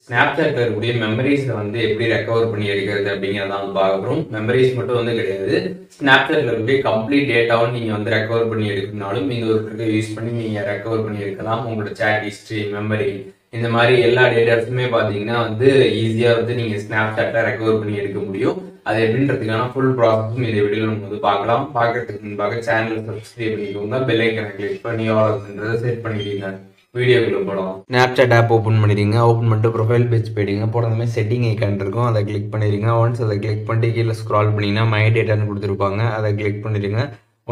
ஸ்னாப்சாட்ல இருக்கக்கூடிய மெமரிஸை வந்து எப்படி ரெக்கவர் பண்ணி எடுக்கிறது அப்படிங்கிறத வந்து பார்க்குறோம். மெமரிஸ் மட்டும் வந்து கிடையாது, ஸ்னாப்சாட்ல இருக்கக்கூடிய கம்ப்ளீட் டேட்டாவும் நீங்க வந்து ரெக்கவர் பண்ணி எடுக்கணும்னாலும் இந்த ஒரு ட்ரிக்கை யூஸ் பண்ணி நீங்க ரெக்கவர் பண்ணி எடுக்கலாம். உங்களோட சேட் ஹிஸ்டரி, மெமரி இந்த மாதிரி எல்லா டேட்டாஸுமே பார்த்தீங்கன்னா வந்து ஈஸியா வந்து நீங்க ஸ்னாப்சாட்ல ரெக்கவர் பண்ணி எடுக்க முடியும். அது எப்படின்றதுக்கான ஃபுல் ப்ராசஸும் இந்த வீடியோல நம்ம வந்து பார்க்கலாம். பார்க்கறதுக்கு முன்பாக சேனலை சப்ஸ்கிரைப் பண்ணிக்கோங்க, பெல் ஐக்கனை கிளிக் பண்ணி ஆல்ன்றதை செட் பண்ணிட்டீங்க. வீடியோக்குள்ள போகலாம். ஸ்னாப்சாட் ஆப் ஓப்பன் பண்ணிடுங்க. ஓப்பன் பண்ணிட்டு ப்ரொஃபைல் பேஜ் போயிடுங்க. போனதுமே செட்டிங் ஐக்கான் இருக்கும், அதை கிளிக் பண்ணிடுங்க. ஒன்ஸ் அதை கிளிக் பண்ணிட்டு கீழே ஸ்க்ரால் பண்ணிங்கன்னா மை டேட்டான்னு கொடுத்துருப்பாங்க, அதை கிளிக் பண்ணிடுங்க.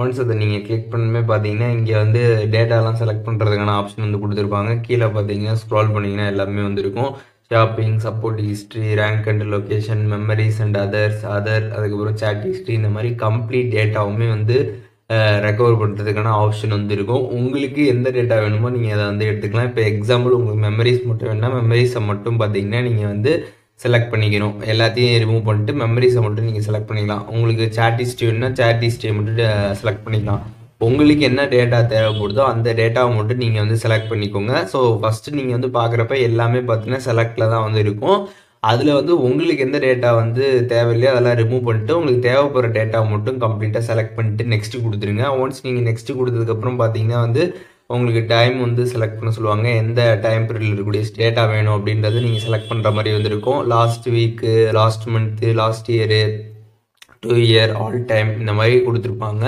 ஒன்ஸ் அதை நீங்கள் கிளிக் பண்ணுமே பார்த்தீங்கன்னா இங்கே வந்து டேட்டாலாம் செலக்ட் பண்ணுறதுக்கான ஆப்ஷன் வந்து கொடுத்துருப்பாங்க. கீழே பார்த்தீங்கன்னா ஸ்க்ரால் பண்ணிங்கன்னா எல்லாமே வந்துருக்கும். Shopping, support history, rank and location, memories and other, அதுக்கப்புறம் சேட் ஹிஸ்ட்ரி, இந்த மாதிரி கம்ப்ளீட் டேட்டாவுமே வந்து ரெக்கவர் பண்ணுறதுக்கான ஆப்ஷன் வந்து இருக்கும். உங்களுக்கு எந்த டேட்டா வேணுமோ நீங்கள் அதை வந்து எடுத்துக்கலாம். இப்போ எக்ஸாம்பிள் உங்களுக்கு மெமரிஸ் மட்டும் வேணும்னா மெமரிஸை மட்டும் பார்த்தீங்கன்னா நீங்கள் வந்து செலக்ட் பண்ணிக்கணும். எல்லாத்தையும் ரிமூவ் பண்ணிட்டு மெமரிஸை மட்டும் நீங்கள் செலக்ட் பண்ணிக்கலாம். உங்களுக்கு சேட் ஹிஸ்ட்ரி வேணும்னா சேட் ஹிஸ்ட்ரியை மட்டும் செலக்ட் பண்ணிக்கலாம். உங்களுக்கு என்ன டேட்டா தேவைப்படுதோ அந்த டேட்டாவை மட்டும் நீங்கள் வந்து செலக்ட் பண்ணிக்கோங்க. ஸோ ஃபஸ்ட்டு நீங்கள் வந்து பார்க்குறப்ப எல்லாமே பார்த்தீங்கன்னா செலக்டில் தான் வந்து இருக்கும். அதில் வந்து உங்களுக்கு எந்த டேட்டா வந்து தேவையில்லையோ அதெல்லாம் ரிமூவ் பண்ணிட்டு உங்களுக்கு தேவைப்படுற டேட்டா மட்டும் கம்ப்ளீட்டாக செலக்ட் பண்ணிட்டு நெக்ஸ்ட் கொடுத்துருங்க. ஒன்ஸ் நீங்கள் நெக்ஸ்ட் கொடுத்ததுக்கப்புறம் பார்த்தீங்கன்னா வந்து உங்களுக்கு டைம் வந்து செலக்ட் பண்ண சொல்லுவாங்க. எந்த டைம் பீரியடில் இருக்கக்கூடிய டேட்டா வேணும் அப்படின்றது நீங்கள் செலக்ட் பண்ணுற மாதிரி வந்துருக்கும். Last week, last month, last year, 2 year, all time, இந்த மாதிரி கொடுத்துருப்பாங்க.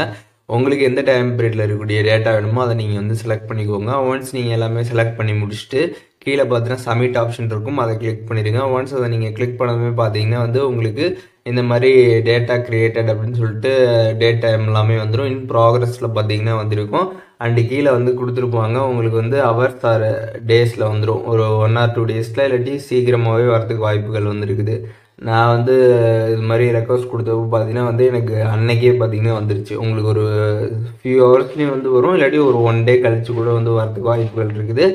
உங்களுக்கு எந்த டைம் பீரியடில் இருக்கக்கூடிய டேட்டா வேணுமோ அதை நீங்கள் வந்து செலக்ட் பண்ணிக்கோங்க. ஒன்ஸ் நீங்கள் எல்லாமே செலக்ட் பண்ணி முடிச்சுட்டு கீழே பார்த்தீங்கன்னா சப்மிட் ஆப்ஷன் இருக்கும், அதை கிளிக் பண்ணிடுங்க. ஒன்ஸ் அதை நீங்கள் கிளிக் பண்ணதுமே பார்த்தீங்கன்னா வந்து உங்களுக்கு இந்த மாதிரி டேட்டா கிரியேட்டட் அப்படின்னு சொல்லிட்டு டேட்டா எல்லாமே வந்துடும். இன் ப்ராக்ரஸில் பார்த்தீங்கன்னா வந்துருக்கும். அண்டு கீழே வந்து கொடுத்துருப்பாங்க உங்களுக்கு வந்து ஹவர்ஸ் ஆர் டேஸில் வந்துடும். ஒரு 1 or 2 டேஸில் இல்லாட்டி சீக்கிரமாகவே வரதுக்கு வாய்ப்புகள் வந்துருக்குது. நான் வந்து இது மாதிரி ரெக்வஸ்ட் கொடுத்தப்போ பார்த்தீங்கன்னா வந்து எனக்கு அன்னைக்கே பார்த்தீங்கன்னா வந்துருச்சு. உங்களுக்கு ஒரு ஃபியூ ஹவர்ஸ்லேயும் வந்து வரும், இல்லாட்டி ஒரு 1 டே கழிச்சு கூட வந்து வரதுக்கு வாய்ப்புகள் இருக்குது.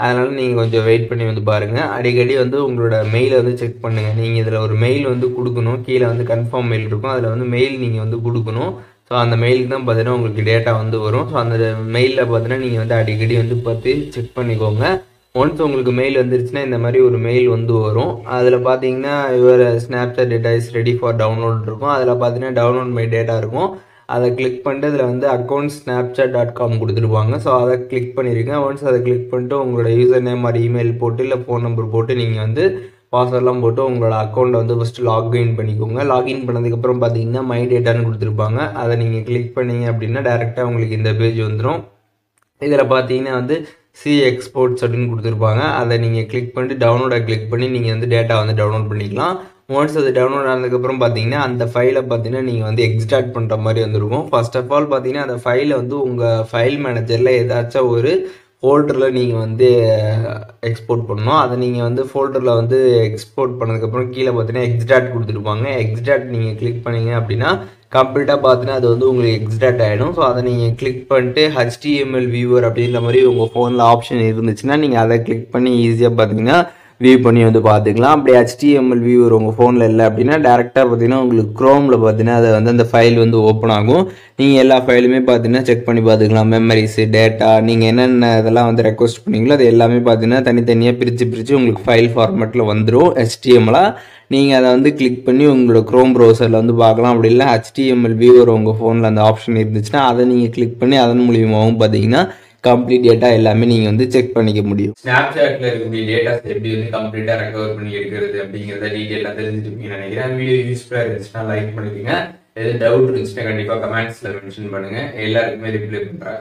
அதனால் நீங்கள் கொஞ்சம் வெயிட் பண்ணி வந்து பாருங்கள். அடிக்கடி வந்து உங்களோட மெயிலை வந்து செக் பண்ணுங்கள். நீங்கள் இதில் ஒரு மெயில் வந்து கொடுக்கணும். கீழே வந்து கன்ஃபார்ம் மெயில் இருக்கும், அதில் வந்து மெயில் நீங்கள் வந்து கொடுக்கணும். ஸோ அந்த மெயிலுக்கு தான் பார்த்தீங்கன்னா உங்களுக்கு டேட்டா வந்து வரும். ஸோ அந்த மெயிலில் பார்த்தீங்கன்னா நீங்கள் வந்து அடிக்கடி வந்து பார்த்து செக் பண்ணிக்கோங்க. ஒன்ஸ் உங்களுக்கு மெயில் வந்துருச்சுன்னா இந்த மாதிரி ஒரு மெயில் வந்து வரும். அதில் பார்த்தீங்கன்னா your Snapchat data is ready for download இருக்கும். அதில் பார்த்தீங்கன்னா டவுன்லோட் மை டேட்டா இருக்கும். அதை கிளிக் பண்ணிட்டு அதில் வந்து அக்கௌண்ட் snapchat.com கொடுத்துருப்பாங்க. ஸோ அதை கிளிக் பண்ணிடுங்க. ஒன்ஸ் அதை கிளிக் பண்ணிட்டு உங்களோட யூசர் நேம் மாதிரி இமெயில் போட்டு இல்லை ஃபோன் நம்பர் போட்டு நீங்கள் வந்து பாஸ்வேர்ட்லாம் போட்டு உங்களோட அக்கௌண்ட்டை வந்து ஃபஸ்ட்டு லாக்இன் பண்ணிக்கோங்க. லாக்இன் பண்ணதுக்கப்புறம் பார்த்தீங்கன்னா மை டேட்டான்னு கொடுத்துருப்பாங்க. அதை நீங்கள் கிளிக் பண்ணீங்க அப்படின்னா டேரெக்டாக உங்களுக்கு இந்த பேஜ் வந்துடும். இதில் பார்த்தீங்கன்னா வந்து சி எக்ஸ்போர்ட்ஸ் அப்படின்னு கொடுத்துருப்பாங்க. அதை நீங்கள் கிளிக் பண்ணிட்டு டவுன்லோடை கிளிக் பண்ணி நீங்கள் வந்து டேட்டா வந்து டவுன்லோட் பண்ணிக்கலாம். ஒன்ஸ் அது டவுன்லோட் ஆனதுக்கப்புறம் பார்த்தீங்கன்னா அந்த ஃபைலை பார்த்தீங்கன்னா நீங்கள் வந்து எக்ஸ்ட்ராக்ட் பண்ணுற மாதிரி வந்துருக்கும். ஃபர்ஸ்ட் ஆஃப் ஆல் பார்த்தீங்கன்னா அந்த ஃபைலை வந்து உங்கள் ஃபைல் மேனேஜரில் ஏதாச்சும் ஒரு ஃபோல்டரில் நீங்கள் வந்து எக்ஸ்போர்ட் பண்ணணும். அதை நீங்கள் வந்து ஃபோல்டரில் வந்து எக்ஸ்போர்ட் பண்ணதுக்கப்புறம் கீழே பார்த்தீங்கன்னா எக்ஸ்ட்ராக்ட் கொடுத்துருப்பாங்க. எக்ஸ்ட்ராக்ட் நீங்கள் கிளிக் பண்ணீங்க அப்படின்னா கம்ப்ளீட்டாக பார்த்தீங்கன்னா அது வந்து உங்களுக்கு எக்ஸ்ட்ராக்ட் ஆகிடும். ஸோ அதை நீங்கள் கிளிக் பண்ணிட்டு HTML வியூவர் அப்படின்ற மாதிரி உங்கள் ஃபோனில் ஆப்ஷன் இருந்துச்சுன்னா நீங்கள் அதை கிளிக் பண்ணி ஈஸியாக பார்த்தீங்கன்னா வியூ பண்ணி வந்து பார்த்துக்கலாம். அப்படி HTML வியூவர் உங்கள் ஃபோனில் இல்லை அப்படின்னா டேரெக்டாக பார்த்தீங்கன்னா உங்களுக்கு க்ரோமில் பார்த்தீங்கன்னா அதை வந்து அந்த ஃபைல் வந்து ஓப்பன் ஆகும். நீங்கள் எல்லா ஃபைலுமே பார்த்தீங்கன்னா செக் பண்ணி பார்த்துக்கலாம். மெமரிஸு, டேட்டா, நீங்கள் என்னென்ன இதெல்லாம் வந்து ரெக்வஸ்ட் பண்ணீங்களோ அது எல்லாமே பார்த்தீங்கன்னா தனித்தனியாக பிரித்து உங்களுக்கு ஃபைல் ஃபார்மேட்டில் வந்துடும் HTML-ஆ. நீங்கள் அதை வந்து கிளிக் பண்ணி உங்களோட க்ரோம் ப்ரௌசரில் வந்து பார்க்கலாம். அப்படி இல்லை HTML வியூவர் உங்கள் ஃபோனில் அந்த ஆப்ஷன் இருந்துச்சுன்னா அதை நீங்கள் கிளிக் பண்ணி அதன் மூலியமாகவும் பார்த்தீங்கன்னா கம்ப்ளீட் டேட்டா எல்லாமே நீங்கள் வந்து செக் பண்ணிக்க முடியும். ஸ்னாப்சாட்டில் இருக்கக்கூடிய டேட்டாஸ் எப்படி வந்து கம்ப்ளீட்டாக ரெக்கவர் பண்ணி எடுக்கிறது அப்படிங்கிறத டீட்டெயிலாக தெரிஞ்சுருப்பீங்கன்னு நினைக்கிறேன். வீடியோ யூஸ்ஃபுல்லாக இருந்துச்சுன்னா லைக் பண்ணிக்கோங்க. எது டவுட் இருந்துச்சுன்னா கண்டிப்பாக கமெண்ட்ஸில் மென்ஷன் பண்ணுங்கள். எல்லாருக்குமே ரிப்ளை பண்ணுறேன்.